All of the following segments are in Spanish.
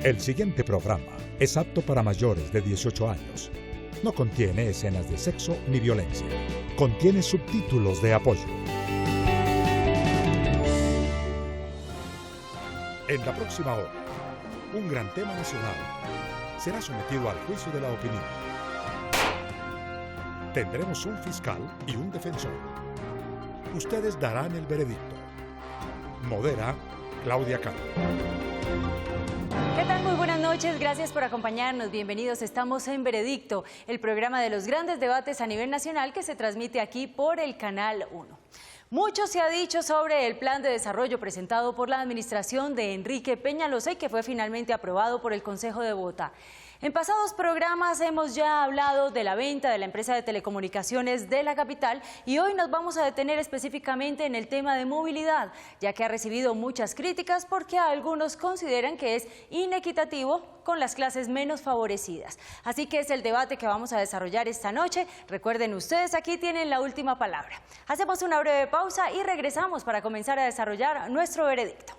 El siguiente programa es apto para mayores de 18 años. No contiene escenas de sexo ni violencia. Contiene subtítulos de apoyo. En la próxima hora, un gran tema nacional será sometido al juicio de la opinión. Tendremos un fiscal y un defensor. Ustedes darán el veredicto. Modera Claudia Cano. ¿Qué tal? Muy buenas noches, gracias por acompañarnos, bienvenidos. Estamos en Veredicto, el programa de los grandes debates a nivel nacional que se transmite aquí por el Canal 1. Mucho se ha dicho sobre el plan de desarrollo presentado por la administración de Enrique Peñalosa y que fue finalmente aprobado por el Consejo de Bogotá. En pasados programas hemos ya hablado de la venta de la empresa de telecomunicaciones de la capital y hoy nos vamos a detener específicamente en el tema de movilidad, ya que ha recibido muchas críticas porque algunos consideran que es inequitativo con las clases menos favorecidas. Así que es el debate que vamos a desarrollar esta noche. Recuerden, ustedes aquí tienen la última palabra. Hacemos una breve pausa y regresamos para comenzar a desarrollar nuestro veredicto.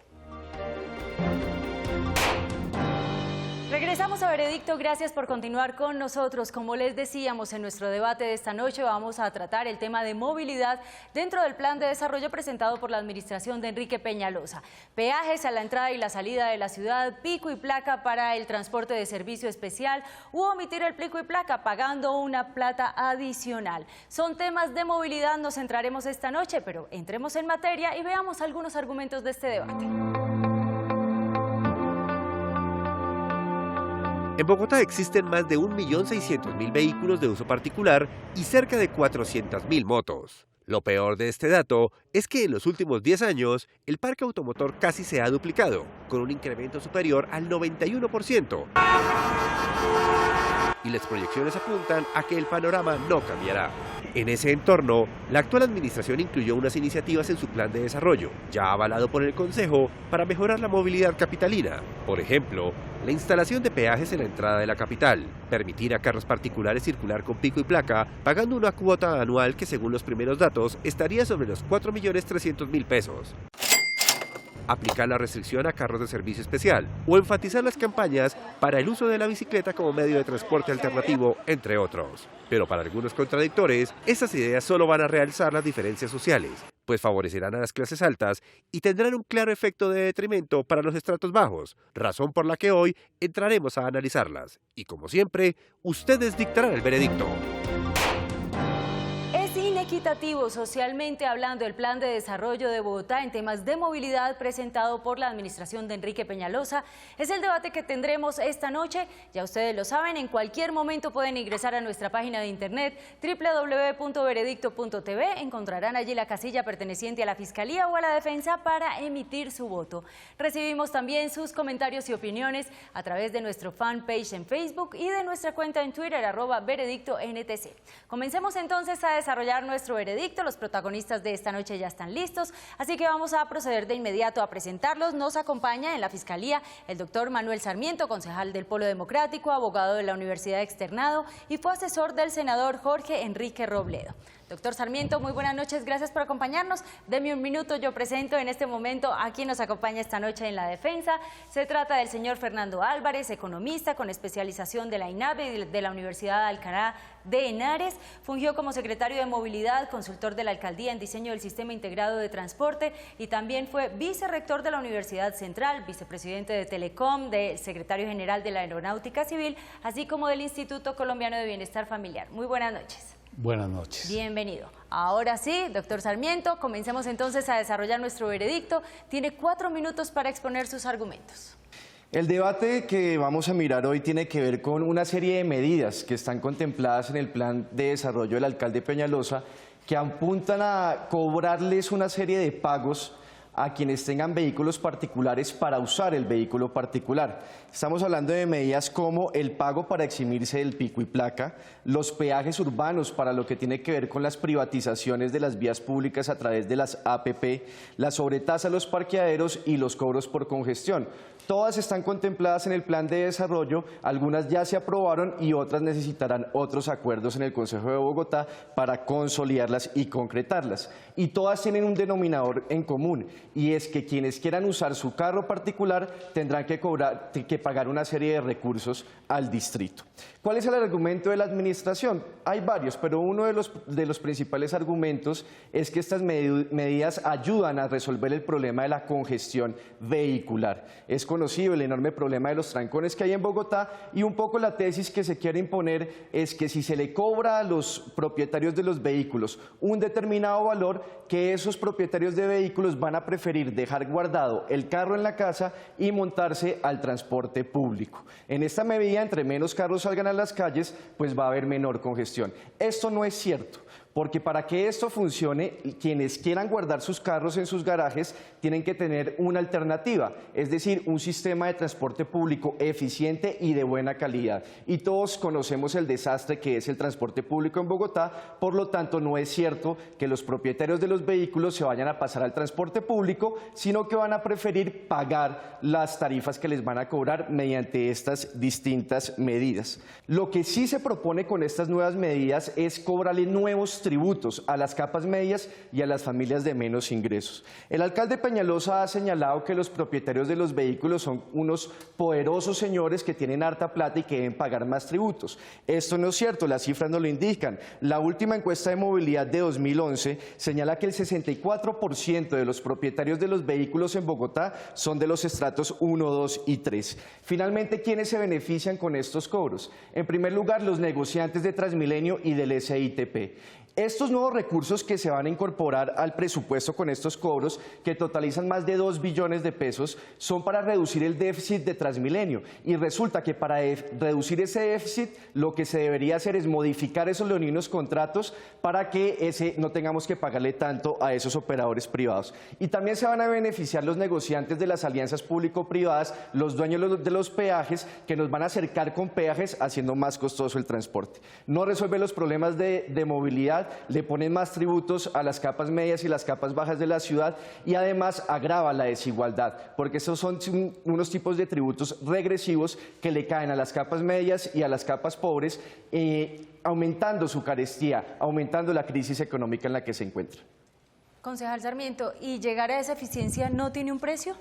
Regresamos a Veredicto, gracias por continuar con nosotros. Como les decíamos, en nuestro debate de esta noche vamos a tratar el tema de movilidad dentro del plan de desarrollo presentado por la administración de Enrique Peñalosa. Peajes a la entrada y la salida de la ciudad, pico y placa para el transporte de servicio especial u omitir el pico y placa pagando una plata adicional. Son temas de movilidad, nos centraremos esta noche, pero entremos en materia y veamos algunos argumentos de este debate. En Bogotá existen más de 1.600.000 vehículos de uso particular y cerca de 400.000 motos. Lo peor de este dato es que en los últimos 10 años el parque automotor casi se ha duplicado, con un incremento superior al 91%. Y las proyecciones apuntan a que el panorama no cambiará. En ese entorno, la actual administración incluyó unas iniciativas en su plan de desarrollo, ya avalado por el Consejo, para mejorar la movilidad capitalina. Por ejemplo, la instalación de peajes en la entrada de la capital, permitir a carros particulares circular con pico y placa, pagando una cuota anual que según los primeros datos estaría sobre los 4.300.000 pesos. Aplicar la restricción a carros de servicio especial o enfatizar las campañas para el uso de la bicicleta como medio de transporte alternativo, entre otros. Pero para algunos contradictores, estas ideas solo van a realzar las diferencias sociales, pues favorecerán a las clases altas y tendrán un claro efecto de detrimento para los estratos bajos, razón por la que hoy entraremos a analizarlas. Y como siempre, ustedes dictarán el veredicto. Equitativo socialmente hablando el plan de desarrollo de Bogotá en temas de movilidad presentado por la administración de Enrique Peñalosa es el debate que tendremos esta noche. Ya ustedes lo saben, en cualquier momento pueden ingresar a nuestra página de internet www.veredicto.tv, encontrarán allí la casilla perteneciente a la Fiscalía o a la Defensa para emitir su voto. Recibimos también sus comentarios y opiniones a través de nuestro fanpage en Facebook y de nuestra cuenta en Twitter @veredictontc. Comencemos entonces a desarrollar nuestro veredicto. Los protagonistas de esta noche ya están listos, así que vamos a proceder de inmediato a presentarlos. Nos acompaña en la Fiscalía el doctor Manuel Sarmiento, concejal del Polo Democrático, abogado de la Universidad Externado y fue asesor del senador Jorge Enrique Robledo. Doctor Sarmiento, muy buenas noches, gracias por acompañarnos. Deme un minuto, yo presento en este momento a quien nos acompaña esta noche en la defensa. Se trata del señor Fernando Álvarez, economista con especialización de la INAVE y de la Universidad de Alcalá de Henares. Fungió como secretario de Movilidad, consultor de la Alcaldía en diseño del Sistema Integrado de Transporte y también fue vicerrector de la Universidad Central, vicepresidente de Telecom, secretario general de la Aeronáutica Civil, así como del Instituto Colombiano de Bienestar Familiar. Muy buenas noches. Buenas noches. Bienvenido. Ahora sí, doctor Sarmiento, comencemos entonces a desarrollar nuestro veredicto. Tiene 4 minutos para exponer sus argumentos. El debate que vamos a mirar hoy tiene que ver con una serie de medidas que están contempladas en el plan de desarrollo del alcalde Peñalosa que apuntan a cobrarles una serie de pagos a quienes tengan vehículos particulares para usar el vehículo particular. Estamos hablando de medidas como el pago para eximirse del pico y placa, los peajes urbanos para lo que tiene que ver con las privatizaciones de las vías públicas a través de las APP, la sobretasa a los parqueaderos y los cobros por congestión. Todas están contempladas en el plan de desarrollo, algunas ya se aprobaron y otras necesitarán otros acuerdos en el Consejo de Bogotá para consolidarlas y concretarlas. Y todas tienen un denominador en común, y es que quienes quieran usar su carro particular tendrán que pagar una serie de recursos al distrito. ¿Cuál es el argumento de la administración? Hay varios, pero uno de los principales argumentos es que estas medidas ayudan a resolver el problema de la congestión vehicular. Es conocido el enorme problema de los trancones que hay en Bogotá, y un poco la tesis que se quiere imponer es que si se le cobra a los propietarios de los vehículos un determinado valor, que esos propietarios de vehículos van a preferir dejar guardado el carro en la casa y montarse al transporte público. En esta medida, entre menos carros salgan a las calles, pues va a haber menor congestión. Esto no es cierto, porque para que esto funcione, quienes quieran guardar sus carros en sus garajes tienen que tener una alternativa, es decir, un sistema de transporte público eficiente y de buena calidad. Y todos conocemos el desastre que es el transporte público en Bogotá, por lo tanto no es cierto que los propietarios de los vehículos se vayan a pasar al transporte público, sino que van a preferir pagar las tarifas que les van a cobrar mediante estas distintas medidas. Lo que sí se propone con estas nuevas medidas es cobrarle nuevos tributos a las capas medias y a las familias de menos ingresos. El alcalde Peñalosa ha señalado que los propietarios de los vehículos son unos poderosos señores que tienen harta plata y que deben pagar más tributos. Esto no es cierto, las cifras no lo indican. La última encuesta de movilidad de 2011 señala que el 64% de los propietarios de los vehículos en Bogotá son de los estratos 1, 2 y 3. Finalmente, ¿quiénes se benefician con estos cobros? En primer lugar, los negociantes de Transmilenio y del SITP. Estos nuevos recursos que se van a incorporar al presupuesto con estos cobros, que totalizan más de 2 billones de pesos, son para reducir el déficit de Transmilenio. Y resulta que para reducir ese déficit, lo que se debería hacer es modificar esos leoninos contratos para que no tengamos que pagarle tanto a esos operadores privados. Y también se van a beneficiar los negociantes de las alianzas público-privadas, los dueños de los peajes, que nos van a acercar con peajes, haciendo más costoso el transporte. No resuelve los problemas de movilidad, le ponen más tributos a las capas medias y las capas bajas de la ciudad, y además agrava la desigualdad, porque esos son unos tipos de tributos regresivos que le caen a las capas medias y a las capas pobres, aumentando su carestía, aumentando la crisis económica en la que se encuentra. Concejal Sarmiento, ¿y llegar a esa eficiencia no tiene un precio?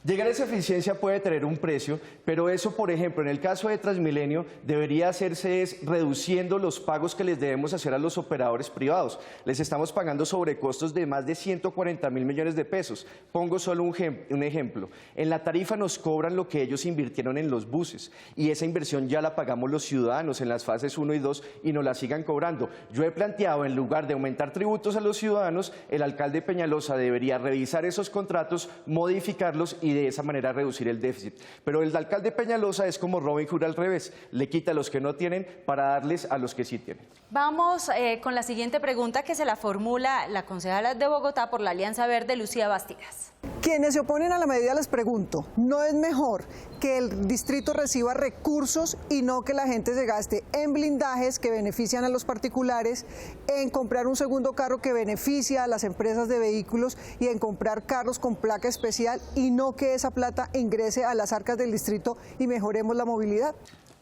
Llegar a esa eficiencia puede tener un precio, pero eso, por ejemplo, en el caso de Transmilenio, debería hacerse reduciendo los pagos que les debemos hacer a los operadores privados. Les estamos pagando sobrecostos de más de 140.000 millones de pesos. Pongo solo un ejemplo. En la tarifa nos cobran lo que ellos invirtieron en los buses, y esa inversión ya la pagamos los ciudadanos en las fases 1 y 2 y nos la sigan cobrando. Yo he planteado, en lugar de aumentar tributos a los ciudadanos, el alcalde Peñalosa debería revisar esos contratos, modificarlos y de esa manera reducir el déficit. Pero el alcalde Peñalosa es como Robin Hood al revés, le quita a los que no tienen para darles a los que sí tienen. Vamos con la siguiente pregunta, que se la formula la concejala de Bogotá por la Alianza Verde, Lucía Bastidas. Quienes se oponen a la medida les pregunto, ¿no es mejor que el distrito reciba recursos y no que la gente se gaste en blindajes que benefician a los particulares, en comprar un segundo carro que beneficia a las empresas de vehículos y en comprar carros con placa especial, y no que esa plata ingrese a las arcas del distrito y mejoremos la movilidad?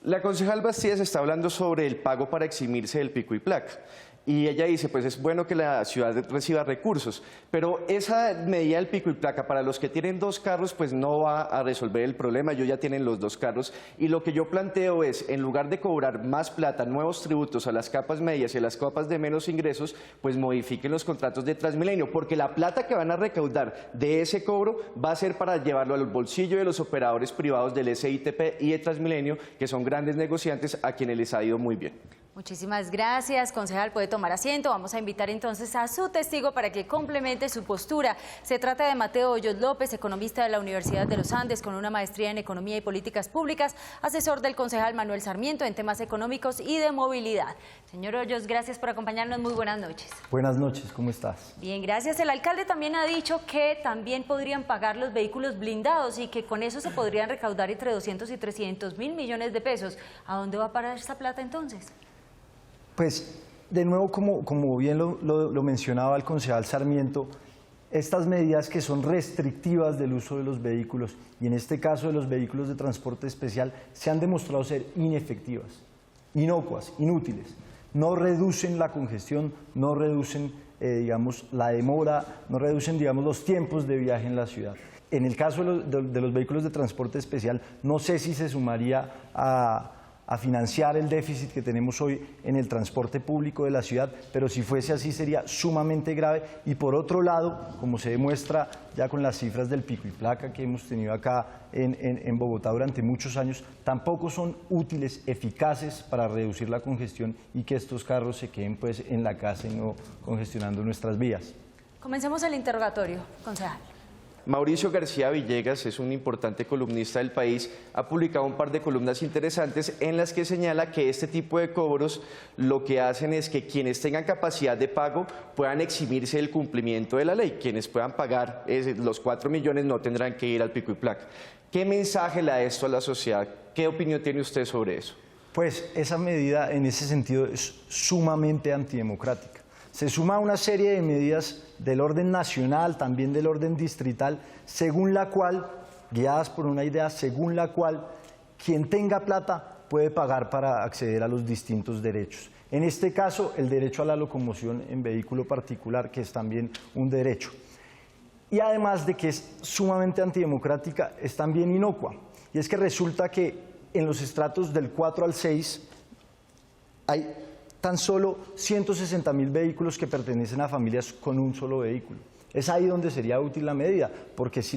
La concejal Bastidas está hablando sobre el pago para eximirse del pico y placa. Y ella dice, pues es bueno que la ciudad reciba recursos, pero esa medida del pico y placa para los que tienen 2 carros, pues no va a resolver el problema. Ellos ya tienen los 2 carros, y lo que yo planteo es, en lugar de cobrar más plata, nuevos tributos a las capas medias y a las capas de menos ingresos, pues modifiquen los contratos de Transmilenio, porque la plata que van a recaudar de ese cobro va a ser para llevarlo al bolsillo de los operadores privados del SITP y de Transmilenio, que son grandes negociantes a quienes les ha ido muy bien. Muchísimas gracias, concejal. Puede tomar asiento. Vamos a invitar entonces a su testigo para que complemente su postura. Se trata de Mateo Hoyos López, economista de la Universidad de los Andes, con una maestría en Economía y Políticas Públicas, asesor del concejal Manuel Sarmiento en temas económicos y de movilidad. Señor Hoyos, gracias por acompañarnos. Muy buenas noches. Buenas noches, ¿cómo estás? Bien, gracias. El alcalde también ha dicho que también podrían pagar los vehículos blindados y que con eso se podrían recaudar entre 200 y 300.000 millones de pesos. ¿A dónde va a parar esa plata entonces? Pues, de nuevo, como bien lo mencionaba el concejal Sarmiento, estas medidas que son restrictivas del uso de los vehículos, y en este caso de los vehículos de transporte especial, se han demostrado ser inefectivas, inocuas, inútiles. No reducen la congestión, no reducen digamos, la demora, no reducen, digamos, los tiempos de viaje en la ciudad. En el caso de los vehículos de transporte especial, no sé si se sumaría a financiar el déficit que tenemos hoy en el transporte público de la ciudad, pero si fuese así sería sumamente grave. Y por otro lado, como se demuestra ya con las cifras del pico y placa que hemos tenido acá en Bogotá durante muchos años, tampoco son útiles, eficaces para reducir la congestión y que estos carros se queden pues en la casa y no congestionando nuestras vías. Comencemos el interrogatorio, concejal. Mauricio García Villegas es un importante columnista del País, ha publicado un par de columnas interesantes en las que señala que este tipo de cobros lo que hacen es que quienes tengan capacidad de pago puedan eximirse del cumplimiento de la ley, quienes puedan pagar los 4 millones no tendrán que ir al pico y placa. ¿Qué mensaje le da esto a la sociedad? ¿Qué opinión tiene usted sobre eso? Pues esa medida en ese sentido es sumamente antidemocrática. Se suma una serie de medidas del orden nacional, también del orden distrital, según la cual, guiadas por una idea, según la cual quien tenga plata puede pagar para acceder a los distintos derechos. En este caso, el derecho a la locomoción en vehículo particular, que es también un derecho. Y además de que es sumamente antidemocrática, es también inocua. Y es que resulta que en los estratos del 4 al 6 hay tan solo 160.000 vehículos que pertenecen a familias con un solo vehículo. Es ahí donde sería útil la medida, porque si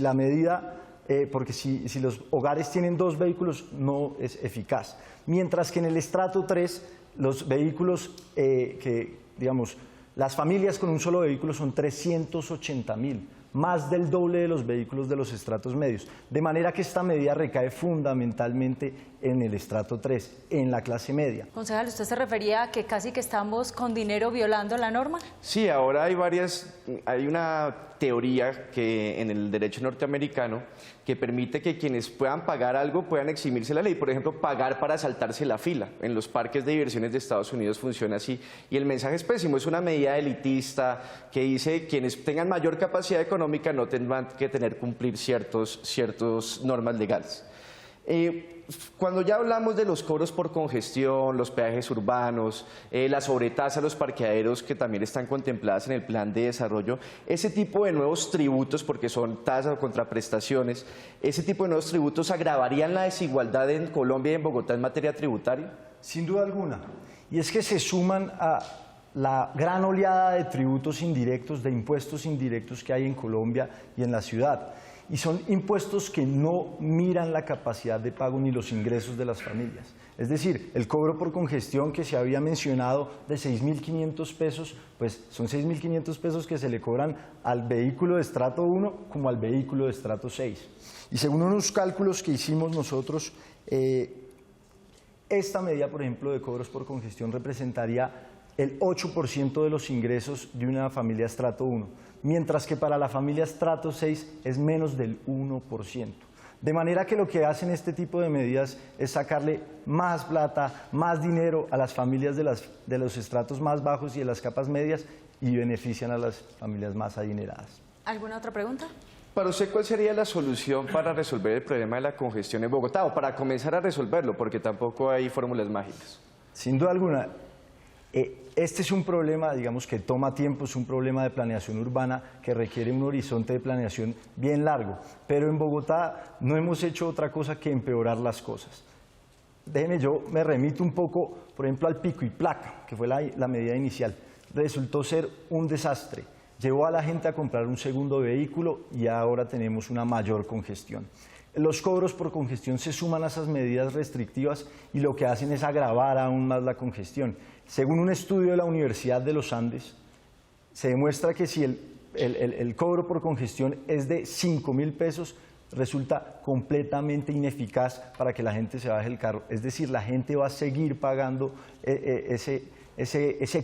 si los hogares tienen 2 vehículos no es eficaz. Mientras que en el estrato 3, los vehículos las familias con un solo vehículo son 380.000, más del doble de los vehículos de los estratos medios. De manera que esta medida recae fundamentalmente en el estrato 3, en la clase media. Concejal, ¿usted se refería a que casi que estamos con dinero violando la norma? Sí, ahora hay una teoría que en el derecho norteamericano que permite que quienes puedan pagar algo puedan eximirse la ley. Por ejemplo, pagar para saltarse la fila. En los parques de diversiones de Estados Unidos funciona así. Y el mensaje es pésimo, es una medida elitista que dice quienes tengan mayor capacidad económica no tendrán que cumplir ciertas normas legales. Cuando ya hablamos de los cobros por congestión, los peajes urbanos, la sobretasa a los parqueaderos que también están contempladas en el plan de desarrollo, ese tipo de nuevos tributos, porque son tasas o contraprestaciones, ese tipo de nuevos tributos agravarían la desigualdad en Colombia y en Bogotá en materia tributaria. Sin duda alguna. Y es que se suman a la gran oleada de tributos indirectos, de impuestos indirectos que hay en Colombia y en la ciudad. Y son impuestos que no miran la capacidad de pago ni los ingresos de las familias. Es decir, el cobro por congestión que se había mencionado de 6.500 pesos, pues son 6.500 pesos que se le cobran al vehículo de estrato 1 como al vehículo de estrato 6. Y según unos cálculos que hicimos nosotros, esta medida, por ejemplo, de cobros por congestión representaría el 8% de los ingresos de una familia estrato 1, mientras que para la familia estrato 6 es menos del 1%. De manera que lo que hacen este tipo de medidas es sacarle más plata, más dinero a las familias de los estratos más bajos y de las capas medias y benefician a las familias más adineradas. ¿Alguna otra pregunta? Para usted, ¿cuál sería la solución para resolver el problema de la congestión en Bogotá o para comenzar a resolverlo? Porque tampoco hay fórmulas mágicas. Sin duda alguna. Este es un problema, digamos, que toma tiempo, es un problema de planeación urbana que requiere un horizonte de planeación bien largo, pero en Bogotá no hemos hecho otra cosa que empeorar las cosas. Déjeme, yo me remito un poco, por ejemplo, al pico y placa, que fue la medida inicial. Resultó ser un desastre, llevó a la gente a comprar un segundo vehículo y ahora tenemos una mayor congestión. Los cobros por congestión se suman a esas medidas restrictivas y lo que hacen es agravar aún más la congestión. Según un estudio de la Universidad de los Andes, se demuestra que si el cobro por congestión es de 5.000 pesos, resulta completamente ineficaz para que la gente se baje del carro. Es decir, la gente va a seguir pagando ese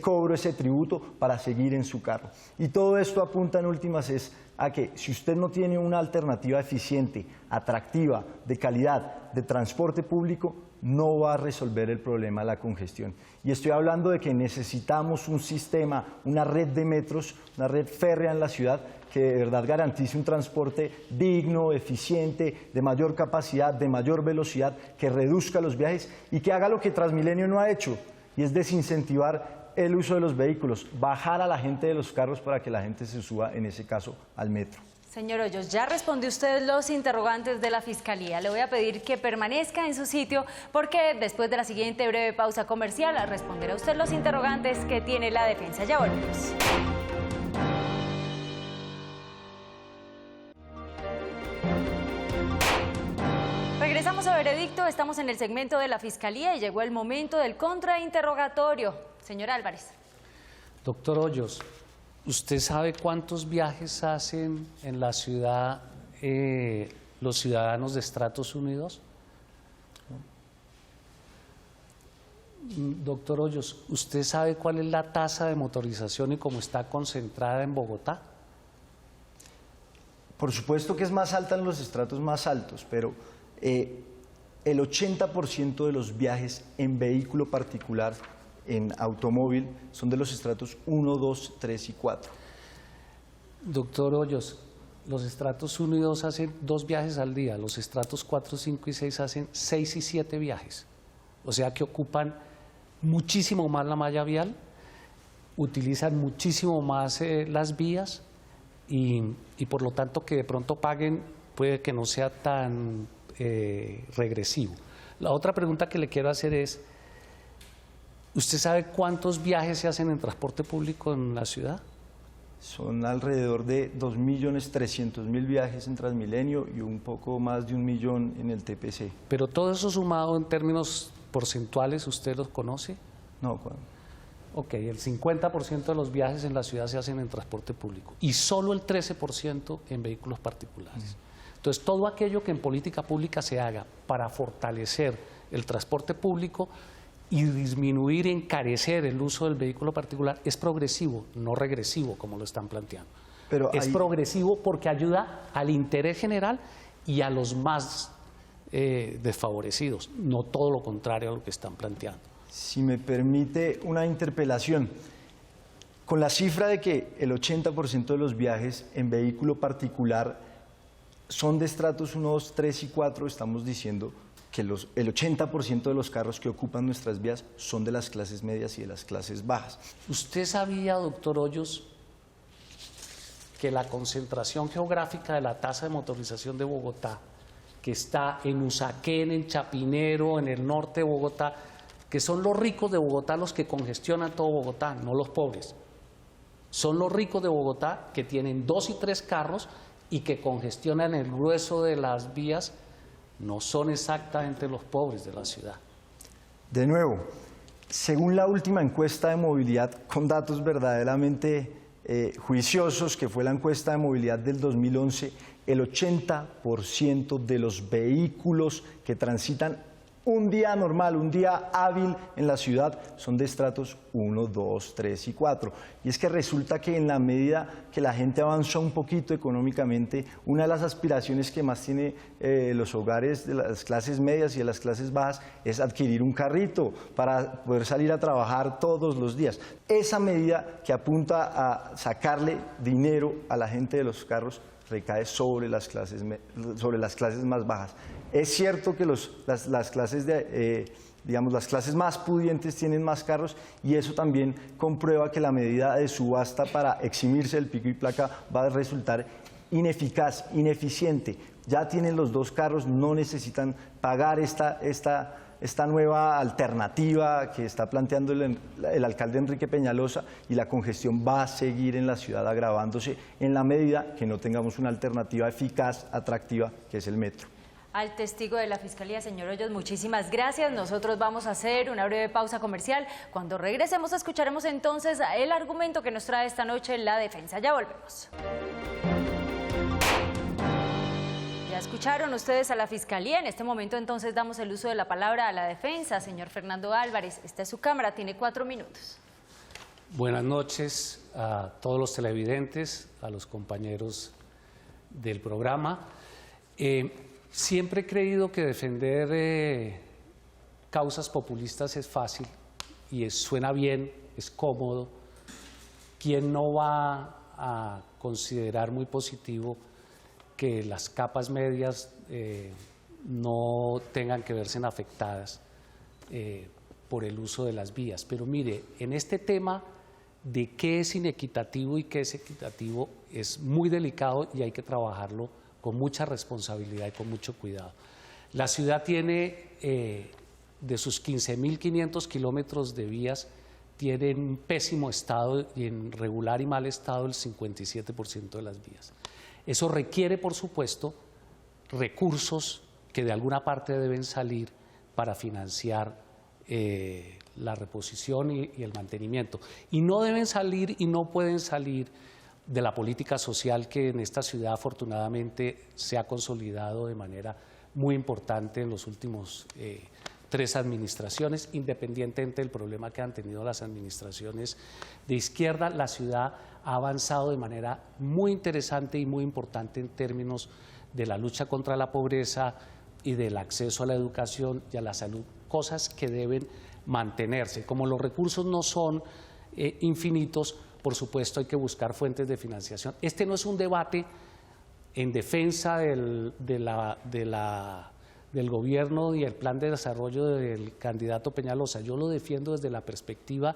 cobro, ese tributo para seguir en su carro. Y todo esto apunta en últimas es a que si usted no tiene una alternativa eficiente, atractiva, de calidad, de transporte público, no va a resolver el problema de la congestión. Y estoy hablando de que necesitamos un sistema, una red de metros, una red férrea en la ciudad que de verdad garantice un transporte digno, eficiente, de mayor capacidad, de mayor velocidad, que reduzca los viajes y que haga lo que Transmilenio no ha hecho, y es desincentivar el uso de los vehículos, bajar a la gente de los carros para que la gente se suba, en ese caso, al metro. Señor Hoyos, ya respondió usted los interrogantes de la Fiscalía. Le voy a pedir que permanezca en su sitio porque después de la siguiente breve pausa comercial responderá usted los interrogantes que tiene la defensa. Ya volvemos. Regresamos a Veredicto, estamos en el segmento de la Fiscalía y llegó el momento del contrainterrogatorio. Señor Álvarez. Doctor Hoyos, ¿usted sabe cuántos viajes hacen en la ciudad los ciudadanos de estratos unidos? Doctor Hoyos, ¿usted sabe cuál es la tasa de motorización y cómo está concentrada en Bogotá? Por supuesto que es más alta en los estratos más altos, pero el 80% de los viajes en vehículo particular, en automóvil, son de los estratos 1, 2, 3 y 4. Doctor Hoyos, los estratos 1 y 2 hacen 2 viajes al día, los estratos 4, 5 y 6 hacen 6 y 7 viajes. O sea que ocupan muchísimo más la malla vial, utilizan muchísimo más las vías y por lo tanto que de pronto paguen puede que no sea tan regresivo. La otra pregunta que le quiero hacer es, ¿usted sabe cuántos viajes se hacen en transporte público en la ciudad? Son alrededor de 2.300.000 viajes en Transmilenio y un poco más de 1 millón en el TPC. Pero todo eso sumado en términos porcentuales, ¿usted los conoce? No, Juan. Ok, el 50% de los viajes en la ciudad se hacen en transporte público y solo el 13% en vehículos particulares. Entonces, todo aquello que en política pública se haga para fortalecer el transporte público y disminuir, encarecer el uso del vehículo particular es progresivo, no regresivo, como lo están planteando. Pero es progresivo porque ayuda al interés general y a los más desfavorecidos, no todo lo contrario a lo que están planteando. Si me permite una interpelación, con la cifra de que el 80% de los viajes en vehículo particular son de estratos 1, 2, 3 y 4, estamos diciendo que el 80% de los carros que ocupan nuestras vías son de las clases medias y de las clases bajas. ¿Usted sabía, doctor Hoyos, que la concentración geográfica de la tasa de motorización de Bogotá, que está en Usaquén, en Chapinero, en el norte de Bogotá, que son los ricos de Bogotá los que congestionan todo Bogotá, no los pobres? Son los ricos de Bogotá que tienen 2 y 3 carros y que congestionan el grueso de las vías, no son exactamente los pobres de la ciudad. De nuevo, según la última encuesta de movilidad, con datos verdaderamente juiciosos, que fue la encuesta de movilidad del 2011, el 80% de los vehículos que transitan un día normal, un día hábil en la ciudad, son de estratos 1, 2, 3 y 4. Y es que resulta que en la medida que la gente avanza un poquito económicamente, una de las aspiraciones que más tiene los hogares de las clases medias y de las clases bajas es adquirir un carrito para poder salir a trabajar todos los días. Esa medida que apunta a sacarle dinero a la gente de los carros recae sobre las clases más bajas. Es cierto que las clases las clases más pudientes tienen más carros y eso también comprueba que la medida de subasta para eximirse del pico y placa va a resultar ineficaz, ineficiente. Ya tienen los 2 carros, no necesitan pagar esta nueva alternativa que está planteando el alcalde Enrique Peñalosa, y la congestión va a seguir en la ciudad agravándose en la medida que no tengamos una alternativa eficaz, atractiva, que es el metro. Al testigo de la Fiscalía, señor Hoyos, muchísimas gracias. Nosotros vamos a hacer una breve pausa comercial. Cuando regresemos escucharemos entonces el argumento que nos trae esta noche la defensa. Ya volvemos. Ya escucharon ustedes a la Fiscalía. En este momento entonces damos el uso de la palabra a la defensa. Señor Fernando Álvarez, esta es su cámara, tiene 4 minutos. Buenas noches a todos los televidentes, a los compañeros del programa. Siempre he creído que defender causas populistas es fácil y suena bien, es cómodo. ¿Quién no va a considerar muy positivo que las capas medias no tengan que verse afectadas por el uso de las vías. Pero mire, en este tema de qué es inequitativo y qué es equitativo es muy delicado y hay que trabajarlo con mucha responsabilidad y con mucho cuidado. La ciudad tiene, de sus 15.500 kilómetros de vías, tiene en pésimo estado y en regular y mal estado el 57% de las vías. Eso requiere, por supuesto, recursos que de alguna parte deben salir para financiar la reposición y el mantenimiento. Y no deben salir y no pueden salir de la política social que en esta ciudad afortunadamente se ha consolidado de manera muy importante en los últimos 3 administraciones, independientemente del problema que han tenido las administraciones de izquierda. La ciudad ha avanzado de manera muy interesante y muy importante en términos de la lucha contra la pobreza y del acceso a la educación y a la salud, cosas que deben mantenerse. Como los recursos no son infinitos, por supuesto hay que buscar fuentes de financiación. Este no es un debate en defensa del gobierno y el plan de desarrollo del candidato Peñalosa. Yo lo defiendo desde la perspectiva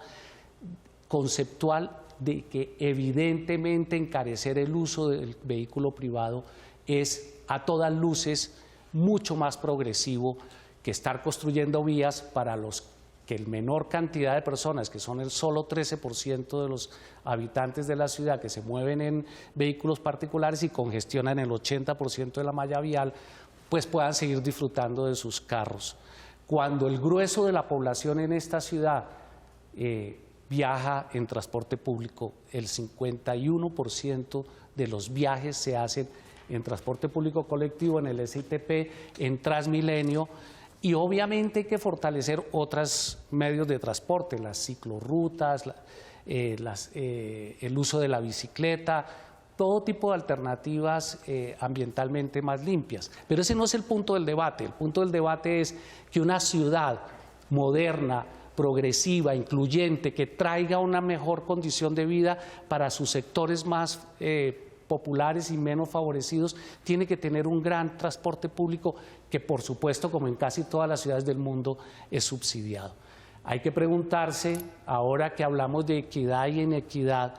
conceptual de que evidentemente encarecer el uso del vehículo privado es a todas luces mucho más progresivo que estar construyendo vías para los que el menor cantidad de personas, que son el solo 13% de los habitantes de la ciudad que se mueven en vehículos particulares y congestionan el 80% de la malla vial, pues puedan seguir disfrutando de sus carros. Cuando el grueso de la población en esta ciudad viaja en transporte público, el 51% de los viajes se hacen en transporte público colectivo, en el SITP, en Transmilenio, y obviamente hay que fortalecer otros medios de transporte, las ciclorrutas, el uso de la bicicleta, todo tipo de alternativas ambientalmente más limpias. Pero ese no es el punto del debate. El punto del debate es que una ciudad moderna, progresiva, incluyente, que traiga una mejor condición de vida para sus sectores más populares y menos favorecidos, tiene que tener un gran transporte público que, por supuesto, como en casi todas las ciudades del mundo, es subsidiado. Hay que preguntarse, ahora que hablamos de equidad y inequidad,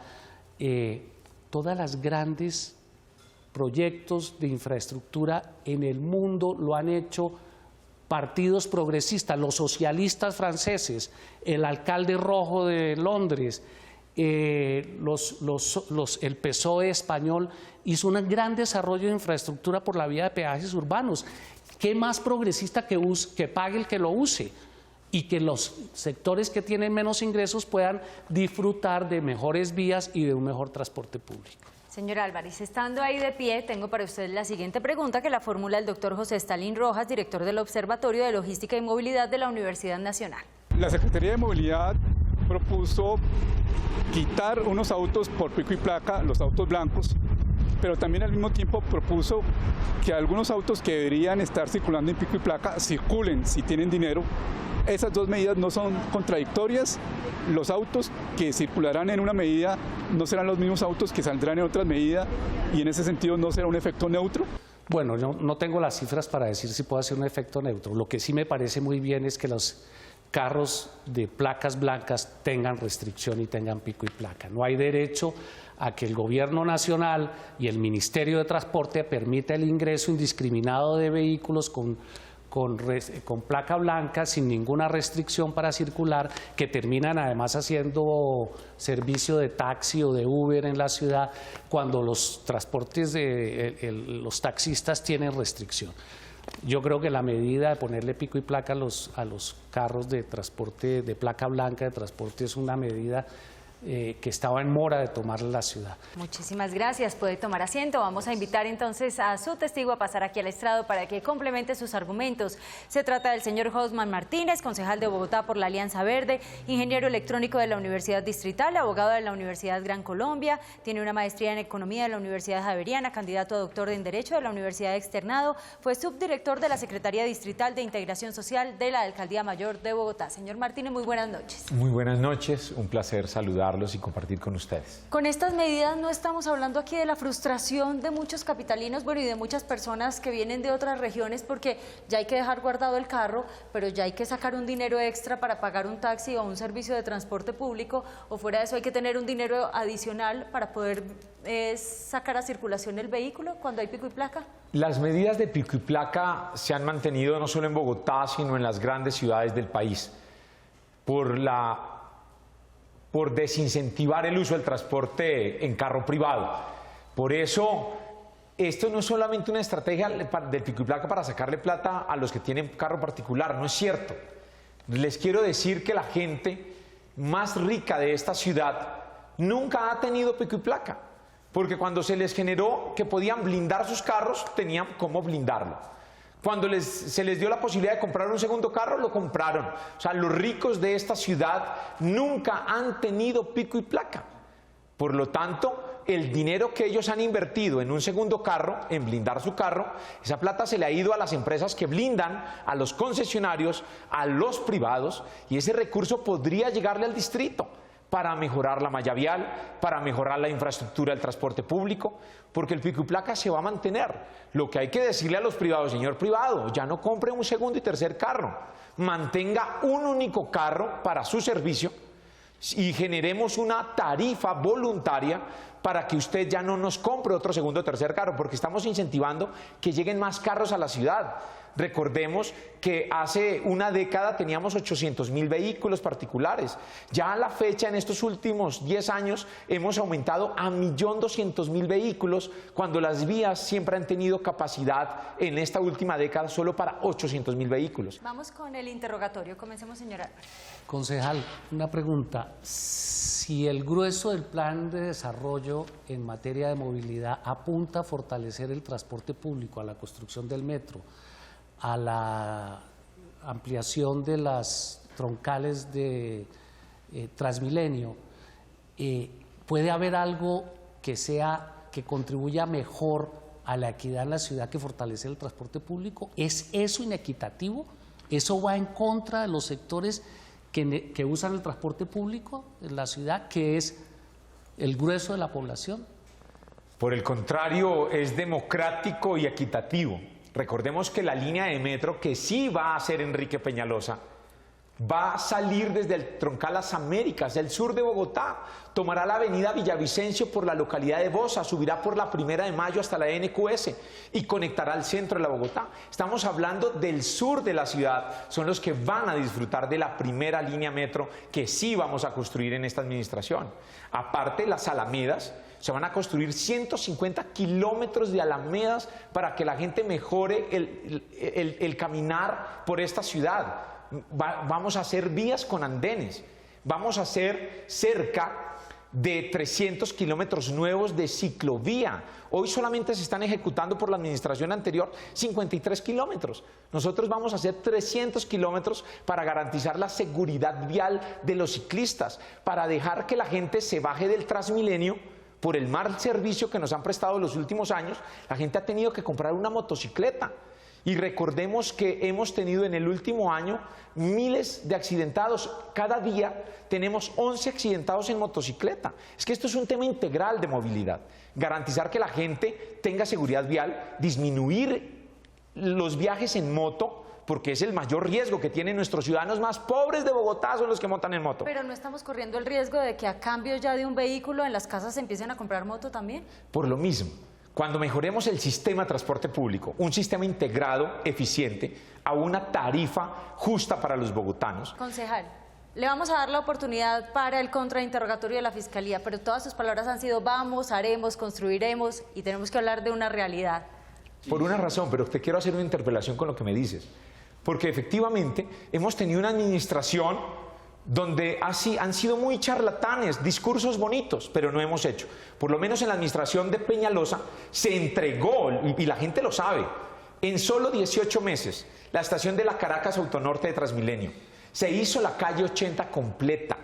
todas las grandes proyectos de infraestructura en el mundo lo han hecho partidos progresistas, los socialistas franceses, el alcalde rojo de Londres, el PSOE español hizo un gran desarrollo de infraestructura por la vía de peajes urbanos. ¿Qué más progresista que pague el que lo use? Y que los sectores que tienen menos ingresos puedan disfrutar de mejores vías y de un mejor transporte público. Señor Álvarez, estando ahí de pie, tengo para usted la siguiente pregunta que la formula el doctor José Stalin Rojas, director del Observatorio de Logística y Movilidad de la Universidad Nacional. La Secretaría de Movilidad propuso quitar unos autos por pico y placa, los autos blancos, pero también al mismo tiempo propuso que algunos autos que deberían estar circulando en pico y placa circulen si tienen dinero. Esas dos medidas no son contradictorias. Los autos que circularán en una medida no serán los mismos autos que saldrán en otra medida y en ese sentido no será un efecto neutro. Bueno, yo no tengo las cifras para decir si puede ser un efecto neutro. Lo que sí me parece muy bien es que los carros de placas blancas tengan restricción y tengan pico y placa. No hay derecho a que el Gobierno Nacional y el Ministerio de Transporte permita el ingreso indiscriminado de vehículos con placa blanca sin ninguna restricción para circular, que terminan además haciendo servicio de taxi o de Uber en la ciudad cuando los transportes los taxistas tienen restricción. Yo creo que la medida de ponerle pico y placa a los carros de transporte de placa blanca de transporte es una medida que estaba en mora de tomar la ciudad. Muchísimas gracias. Puede tomar asiento. Vamos a invitar entonces a su testigo a pasar aquí al estrado para que complemente sus argumentos. Se trata del señor Josman Martínez, concejal de Bogotá por la Alianza Verde, ingeniero electrónico de la Universidad Distrital, abogado de la Universidad Gran Colombia, tiene una maestría en Economía de la Universidad Javeriana, candidato a doctor en Derecho de la Universidad Externado, fue subdirector de la Secretaría Distrital de Integración Social de la Alcaldía Mayor de Bogotá. Señor Martínez, muy buenas noches. Muy buenas noches, un placer saludarlos presentarlos y compartir con ustedes. Con estas medidas no estamos hablando aquí de la frustración de muchos capitalinos, bueno, y de muchas personas que vienen de otras regiones, porque ya hay que dejar guardado el carro, pero ya hay que sacar un dinero extra para pagar un taxi o un servicio de transporte público, o fuera de eso hay que tener un dinero adicional para poder sacar a circulación el vehículo cuando hay pico y placa. Las medidas de pico y placa se han mantenido no solo en Bogotá, sino en las grandes ciudades del país, por desincentivar el uso del transporte en carro privado. Por eso, esto no es solamente una estrategia del pico y placa para sacarle plata a los que tienen carro particular, no es cierto. Les quiero decir que la gente más rica de esta ciudad nunca ha tenido pico y placa, porque cuando se les generó que podían blindar sus carros, tenían cómo blindarlo. Cuando se les dio la posibilidad de comprar un segundo carro, lo compraron. O sea, los ricos de esta ciudad nunca han tenido pico y placa. Por lo tanto, el dinero que ellos han invertido en un segundo carro, en blindar su carro, esa plata se le ha ido a las empresas que blindan, a los concesionarios, a los privados, y ese recurso podría llegarle al distrito para mejorar la malla vial, para mejorar la infraestructura del transporte público, porque el pico y placa se va a mantener. Lo que hay que decirle a los privados: señor privado, ya no compre un segundo y tercer carro, mantenga un único carro para su servicio y generemos una tarifa voluntaria para que usted ya no nos compre otro segundo o tercer carro, porque estamos incentivando que lleguen más carros a la ciudad. Recordemos que hace una década teníamos 800.000 vehículos particulares. Ya a la fecha, en estos últimos 10 años, hemos aumentado a 1.200.000 vehículos, cuando las vías siempre han tenido capacidad en esta última década solo para 800.000 vehículos. Vamos con el interrogatorio. Comencemos, señora. Concejal, una pregunta. Si el grueso del plan de desarrollo en materia de movilidad apunta a fortalecer el transporte público, a la construcción del metro, a la ampliación de las troncales de Transmilenio, ¿puede haber algo que contribuya mejor a la equidad en la ciudad que fortalecer el transporte público? ¿Es eso inequitativo? ¿Eso va en contra de los sectores que usan el transporte público en la ciudad, que es el grueso de la población? Por el contrario, es democrático y equitativo. Recordemos que la línea de metro que sí va a hacer Enrique Peñalosa va a salir desde el Troncal Las Américas, el sur de Bogotá, tomará la avenida Villavicencio por la localidad de Bosa, subirá por la 1 de Mayo hasta la NQS y conectará al centro de la Bogotá. Estamos hablando del sur de la ciudad, son los que van a disfrutar de la primera línea metro que sí vamos a construir en esta administración. Aparte, las alamedas, se van a construir 150 kilómetros de alamedas para que la gente mejore el caminar por esta ciudad. Vamos a hacer vías con andenes, vamos a hacer cerca de 300 kilómetros nuevos de ciclovía. Hoy solamente se están ejecutando por la administración anterior 53 kilómetros. Nosotros vamos a hacer 300 kilómetros para garantizar la seguridad vial de los ciclistas, para dejar que la gente se baje del Transmilenio. Por el mal servicio que nos han prestado los últimos años, la gente ha tenido que comprar una motocicleta. Y recordemos que hemos tenido en el último año miles de accidentados. Cada día tenemos 11 accidentados en motocicleta. Es que esto es un tema integral de movilidad. Garantizar que la gente tenga seguridad vial, disminuir los viajes en moto, porque es el mayor riesgo que tienen nuestros ciudadanos más pobres de Bogotá, son los que montan en moto. Pero ¿no estamos corriendo el riesgo de que a cambio ya de un vehículo en las casas se empiecen a comprar moto también? Por lo mismo, cuando mejoremos el sistema de transporte público, un sistema integrado, eficiente, a una tarifa justa para los bogotanos. Concejal, le vamos a dar la oportunidad para el contrainterrogatorio de la Fiscalía, pero todas sus palabras han sido vamos, haremos, construiremos, y tenemos que hablar de una realidad. Por una razón, pero te quiero hacer una interpelación con lo que me dices. Porque efectivamente hemos tenido una administración donde han sido muy charlatanes, discursos bonitos, pero no hemos hecho. Por lo menos en la administración de Peñalosa se entregó, y la gente lo sabe, en solo 18 meses, la estación de la Caracas Autonorte de Transmilenio. Se hizo la calle 80 completa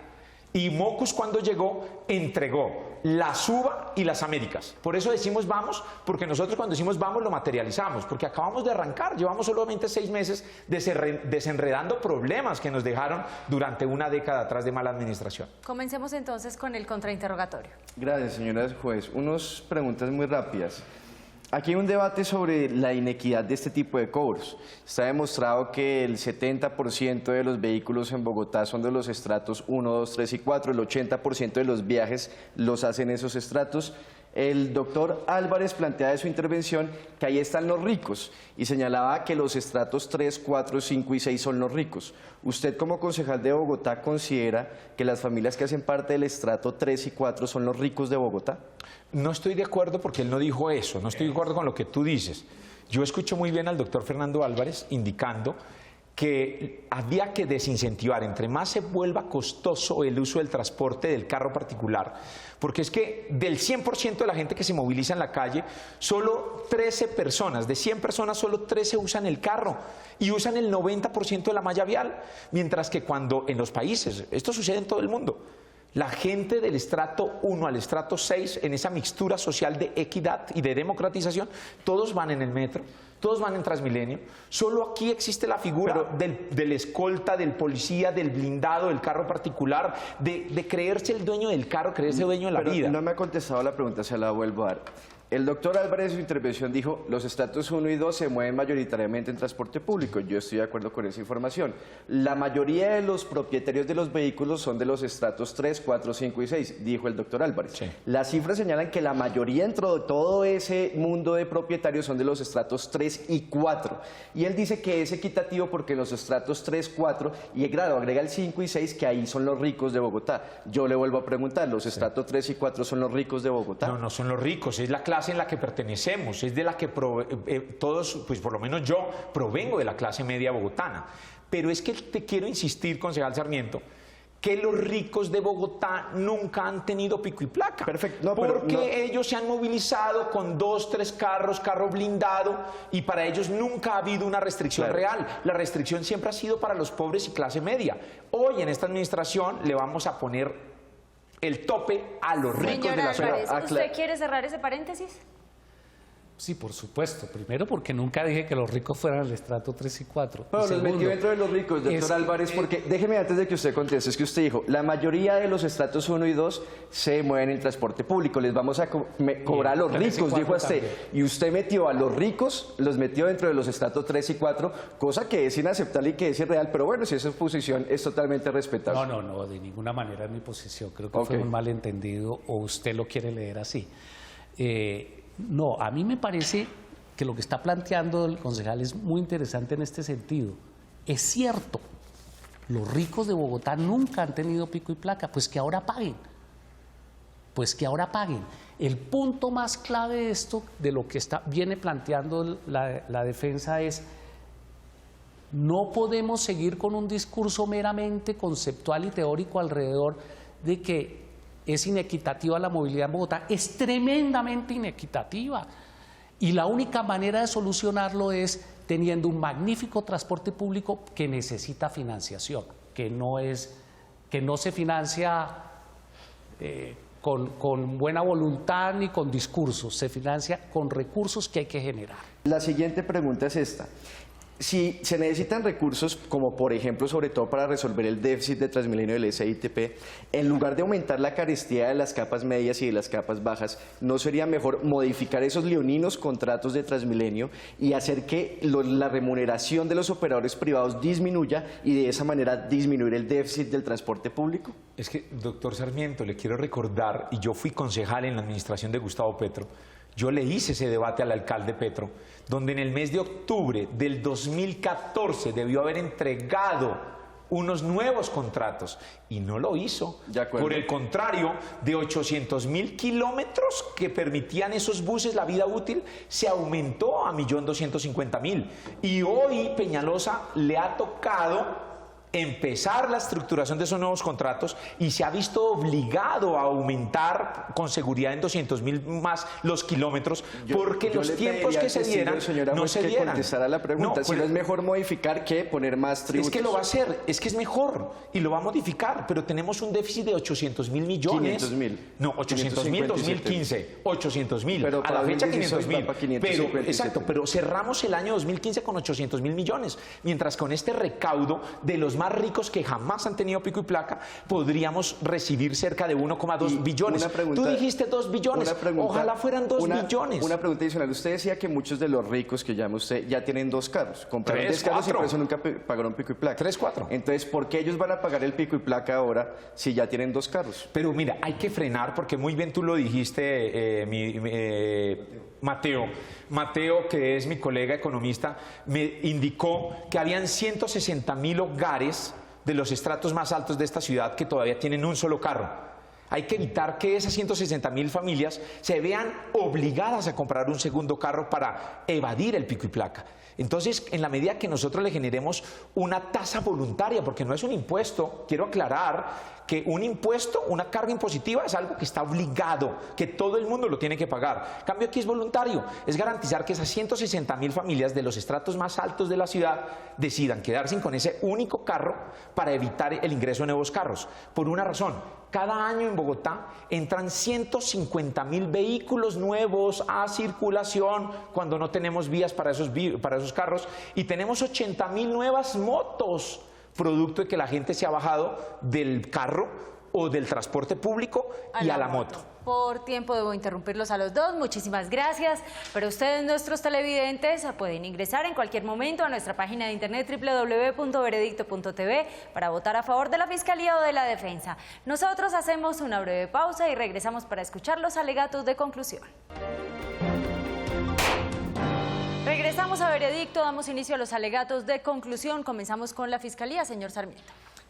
y Mocus, cuando llegó, entregó la Suba y las Américas. Por eso decimos vamos, porque nosotros cuando decimos vamos lo materializamos, porque acabamos de arrancar, llevamos solamente 6 meses desenredando problemas que nos dejaron durante una década atrás de mala administración. Comencemos entonces con el contrainterrogatorio. Gracias, señora juez. Unas preguntas muy rápidas. Aquí hay un debate sobre la inequidad de este tipo de cobros. Está demostrado que el 70% de los vehículos en Bogotá son de los estratos 1, 2, 3 y 4, el 80% de los viajes los hacen esos estratos. El doctor Álvarez planteaba en su intervención que ahí están los ricos y señalaba que los estratos 3, 4, 5 y 6 son los ricos. ¿Usted como concejal de Bogotá considera que las familias que hacen parte del estrato 3 y 4 son los ricos de Bogotá? No estoy de acuerdo porque él no dijo eso, no estoy de acuerdo con lo que tú dices. Yo escucho muy bien al doctor Fernando Álvarez indicando que había que desincentivar, entre más se vuelva costoso el uso del transporte del carro particular, porque es que del 100% de la gente que se moviliza en la calle, solo 13 personas, de 100 personas, solo 13 usan el carro y usan el 90% de la malla vial, mientras que cuando en los países, esto sucede en todo el mundo, la gente del estrato 1 al estrato 6, en esa mixtura social de equidad y de democratización, todos van en el metro, todos van en Transmilenio. Solo aquí existe la figura del escolta, del policía, del blindado, del carro particular, de creerse el dueño del carro, creerse dueño de la vida. No me ha contestado la pregunta, se la vuelvo a dar. El doctor Álvarez en su intervención dijo, los estratos 1 y 2 se mueven mayoritariamente en transporte público. Yo estoy de acuerdo con esa información. La mayoría de los propietarios de los vehículos son de los estratos 3, 4, 5 y 6, dijo el doctor Álvarez. Sí. Las cifras señalan que la mayoría dentro de todo ese mundo de propietarios son de los estratos 3 y 4. Y él dice que es equitativo porque los estratos 3, 4, y claro, agrega el 5 y 6, que ahí son los ricos de Bogotá. Yo le vuelvo a preguntar, ¿los estratos 3 y 4 son los ricos de Bogotá? No, no son los ricos, es la clase en la que pertenecemos, es de la que todos, pues por lo menos yo, provengo de la clase media bogotana. Pero es que te quiero insistir, concejal Sarmiento, que los ricos de Bogotá nunca han tenido pico y placa. Perfecto. No, porque ellos se han movilizado con 2, 3 carros, carro blindado, y para ellos nunca ha habido una restricción real. La restricción siempre ha sido para los pobres y clase media. Hoy en esta administración le vamos a poner el tope a los ricos de la ciudad. Álvarez, ¿usted quiere cerrar ese paréntesis? Sí, por supuesto. Primero, porque nunca dije que los ricos fueran el estrato 3 y 4. Pero los metió dentro de los ricos, doctor Álvarez, porque déjeme antes de que usted conteste, es que usted dijo, la mayoría de los estratos 1 y 2 se mueven en transporte público, les vamos a cobrar a los ricos, dijo usted. También. Y usted metió a los ricos, los metió dentro de los estratos 3 y 4, cosa que es inaceptable y que es irreal, pero bueno, si esa es su posición, es totalmente respetable. No, de ninguna manera es mi posición. Creo que fue un malentendido o usted lo quiere leer así. No, a mí me parece que lo que está planteando el concejal es muy interesante en este sentido. Es cierto, los ricos de Bogotá nunca han tenido pico y placa, pues que ahora paguen. El punto más clave de esto, de lo que viene planteando la defensa es, no podemos seguir con un discurso meramente conceptual y teórico alrededor de que es inequitativa la movilidad en Bogotá, es tremendamente inequitativa. Y la única manera de solucionarlo es teniendo un magnífico transporte público que necesita financiación, que no se financia con buena voluntad ni con discursos, se financia con recursos que hay que generar. La siguiente pregunta es esta. Si se necesitan recursos, como por ejemplo, sobre todo para resolver el déficit de Transmilenio del SITP, en lugar de aumentar la carestía de las capas medias y de las capas bajas, ¿no sería mejor modificar esos leoninos contratos de Transmilenio y hacer que la remuneración de los operadores privados disminuya y de esa manera disminuir el déficit del transporte público? Es que, doctor Sarmiento, le quiero recordar, y yo fui concejal en la administración de Gustavo Petro, yo le hice ese debate al alcalde Petro, donde en el mes de octubre del 2014 debió haber entregado unos nuevos contratos y no lo hizo. Por el contrario, de 800.000 kilómetros que permitían esos buses la vida útil, se aumentó a 1.250.000. Y hoy Peñalosa le ha tocado empezar la estructuración de esos nuevos contratos y se ha visto obligado a aumentar con seguridad en 200.000 más los kilómetros porque los tiempos que se dieran no se dieran. Contestar a la pregunta, no, si no es mejor modificar que poner más tributos. Es que lo va a hacer, es que es mejor y lo va a modificar, pero tenemos un déficit de 800.000 millones. 500.000. No, 800.000 2015, 800.000. A la fecha 500.000. Pero, exacto, pero cerramos el año 2015 con 800.000 millones, mientras con este recaudo de los más ricos que jamás han tenido pico y placa, podríamos recibir cerca de 1,2 billones. Tú dijiste 2 billones, ojalá fueran 2 billones. Una pregunta adicional, usted decía que muchos de los ricos que llama usted ya tienen 2 carros, compraron 3, 10 carros 4. y por eso nunca pagaron pico y placa. 3, 4. Entonces, ¿por qué ellos van a pagar el pico y placa ahora si ya tienen 2 carros? Pero mira, hay que frenar porque muy bien tú lo dijiste, Mateo, que es mi colega economista, me indicó que habían 160.000 hogares de los estratos más altos de esta ciudad que todavía tienen un solo carro. Hay que evitar que esas 160.000 familias se vean obligadas a comprar un segundo carro para evadir el pico y placa. Entonces, en la medida que nosotros le generemos una tasa voluntaria, porque no es un impuesto, quiero aclarar que un impuesto, una carga impositiva es algo que está obligado, que todo el mundo lo tiene que pagar. En cambio, aquí es voluntario, es garantizar que esas 160.000 familias de los estratos más altos de la ciudad decidan quedarse con ese único carro para evitar el ingreso de nuevos carros. Por una razón, cada año en Bogotá entran 150.000 vehículos nuevos a circulación cuando no tenemos vías para esos carros y tenemos 80.000 nuevas motos, producto de que la gente se ha bajado del carro o del transporte público y a la moto. Por tiempo debo interrumpirlos a los dos, muchísimas gracias. Pero ustedes, nuestros televidentes, pueden ingresar en cualquier momento a nuestra página de internet www.veredicto.tv para votar a favor de la Fiscalía o de la Defensa. Nosotros hacemos una breve pausa y regresamos para escuchar los alegatos de conclusión. Regresamos a Veredicto, damos inicio a los alegatos de conclusión. Comenzamos con la Fiscalía, señor Sarmiento.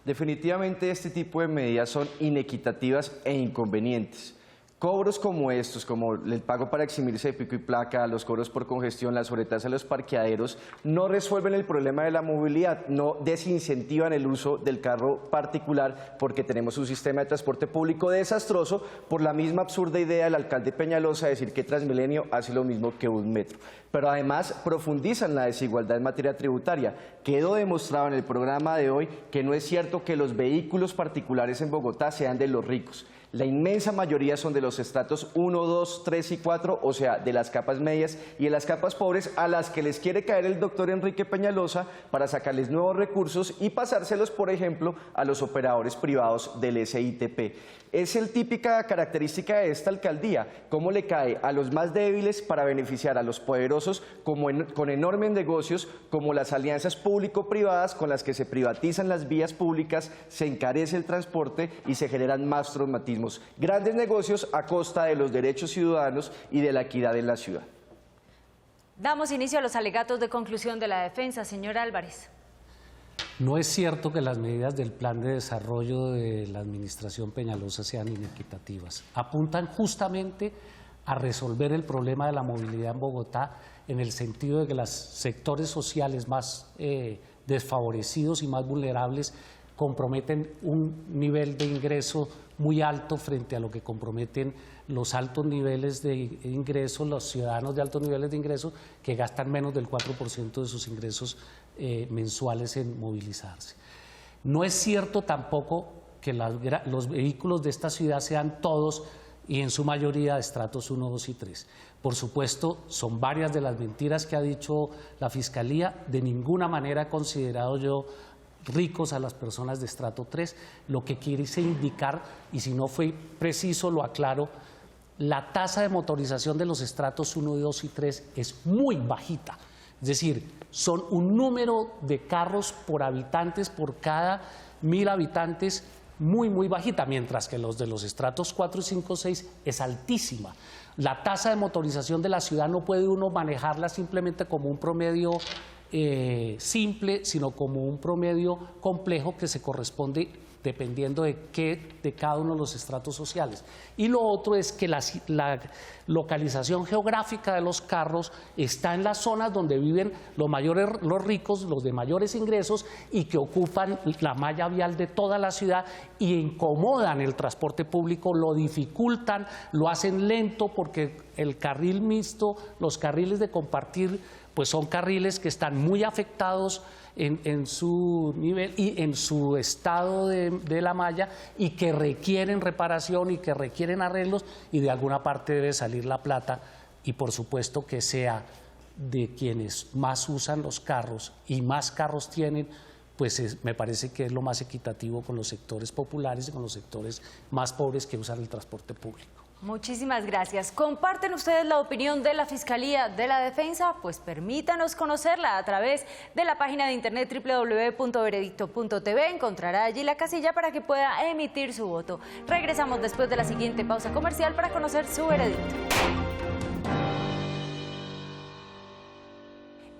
Definitivamente este tipo de medidas son inequitativas e inconvenientes. Cobros como estos, como el pago para eximirse de pico y placa, los cobros por congestión, la sobretasa de los parqueaderos, no resuelven el problema de la movilidad, no desincentivan el uso del carro particular porque tenemos un sistema de transporte público desastroso por la misma absurda idea del alcalde Peñalosa de decir que Transmilenio hace lo mismo que un metro. Pero además profundizan la desigualdad en materia tributaria. Quedó demostrado en el programa de hoy que no es cierto que los vehículos particulares en Bogotá sean de los ricos. La inmensa mayoría son de los estratos 1, 2, 3 y 4, o sea, de las capas medias y de las capas pobres a las que les quiere caer el doctor Enrique Peñalosa para sacarles nuevos recursos y pasárselos, por ejemplo, a los operadores privados del SITP. Es la típica característica de esta alcaldía, cómo le cae a los más débiles para beneficiar a los poderosos con enormes negocios como las alianzas público-privadas con las que se privatizan las vías públicas, se encarece el transporte y se generan más traumatismos. Grandes negocios a costa de los derechos ciudadanos y de la equidad en la ciudad. Damos inicio a los alegatos de conclusión de la Defensa, señor Álvarez. No es cierto que las medidas del plan de desarrollo de la administración Peñalosa sean inequitativas. Apuntan justamente a resolver el problema de la movilidad en Bogotá en el sentido de que los sectores sociales más desfavorecidos y más vulnerables comprometen un nivel de ingreso muy alto frente a lo que comprometen los altos niveles de ingresos, los ciudadanos de altos niveles de ingresos que gastan menos del 4% de sus ingresos mensuales en movilizarse. No es cierto tampoco que los vehículos de esta ciudad sean todos y en su mayoría de estratos 1, 2 y 3. Por supuesto, son varias de las mentiras que ha dicho la Fiscalía. De ninguna manera he considerado yo ricos a las personas de estrato 3. Lo que quise indicar, y si no fue preciso lo aclaro, la tasa de motorización de los estratos 1, 2 y 3 es muy bajita. Es decir, son un número de carros por habitantes por cada 1000 habitantes muy bajita, mientras que los de los estratos 4, 5, 6 es altísima. La tasa de motorización de la ciudad no puede uno manejarla simplemente como un promedio simple, sino como un promedio complejo que se corresponde dependiendo de cada uno de los estratos sociales. Y lo otro es que la localización geográfica de los carros está en las zonas donde viven los ricos, los de mayores ingresos y que ocupan la malla vial de toda la ciudad y incomodan el transporte público, lo dificultan, lo hacen lento porque el carril mixto, los carriles de compartir, pues son carriles que están muy afectados en su nivel y en su estado de la malla y que requieren reparación y que requieren arreglos y de alguna parte debe salir la plata y por supuesto que sea de quienes más usan los carros y más carros tienen, pues me parece que es lo más equitativo con los sectores populares y con los sectores más pobres que usan el transporte público. Muchísimas gracias. ¿Comparten ustedes la opinión de la Fiscalía de la Defensa? Pues permítanos conocerla a través de la página de internet www.veredicto.tv. Encontrará allí la casilla para que pueda emitir su voto. Regresamos después de la siguiente pausa comercial para conocer su veredicto.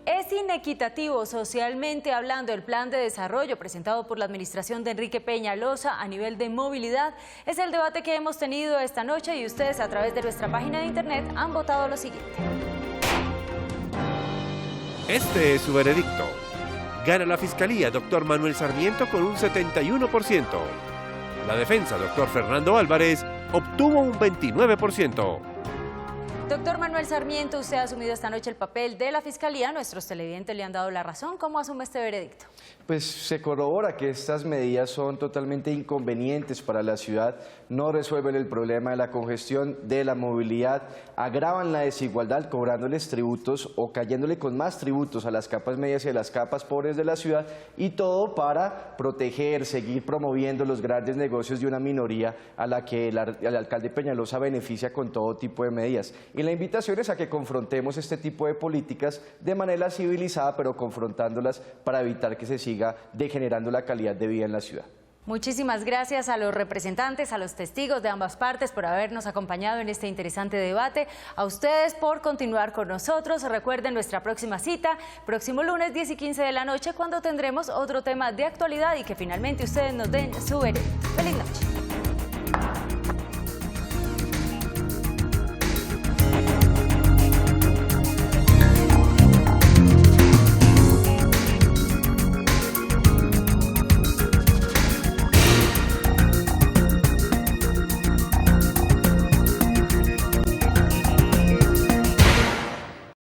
Es inequitativo socialmente hablando el plan de desarrollo presentado por la administración de Enrique Peñalosa a nivel de movilidad. Es el debate que hemos tenido esta noche y ustedes a través de nuestra página de internet han votado lo siguiente. Este es su veredicto. Gana la Fiscalía, doctor Manuel Sarmiento, con un 71%. La defensa, doctor Fernando Álvarez, obtuvo un 29%. Doctor Manuel Sarmiento, usted ha asumido esta noche el papel de la Fiscalía. Nuestros televidentes le han dado la razón. ¿Cómo asume este veredicto? Pues se corrobora que estas medidas son totalmente inconvenientes para la ciudad, no resuelven el problema de la congestión, de la movilidad, agravan la desigualdad cobrándoles tributos o cayéndole con más tributos a las capas medias y a las capas pobres de la ciudad, y todo para proteger, seguir promoviendo los grandes negocios de una minoría a la que el alcalde Peñalosa beneficia con todo tipo de medidas. Y la invitación es a que confrontemos este tipo de políticas de manera civilizada, pero confrontándolas para evitar que se siga degenerando la calidad de vida en la ciudad. Muchísimas gracias a los representantes, a los testigos de ambas partes por habernos acompañado en este interesante debate. A ustedes por continuar con nosotros. Recuerden nuestra próxima cita, próximo lunes 10 y 15 de la noche, cuando tendremos otro tema de actualidad y que finalmente ustedes nos den su veredicto. ¡Feliz noche!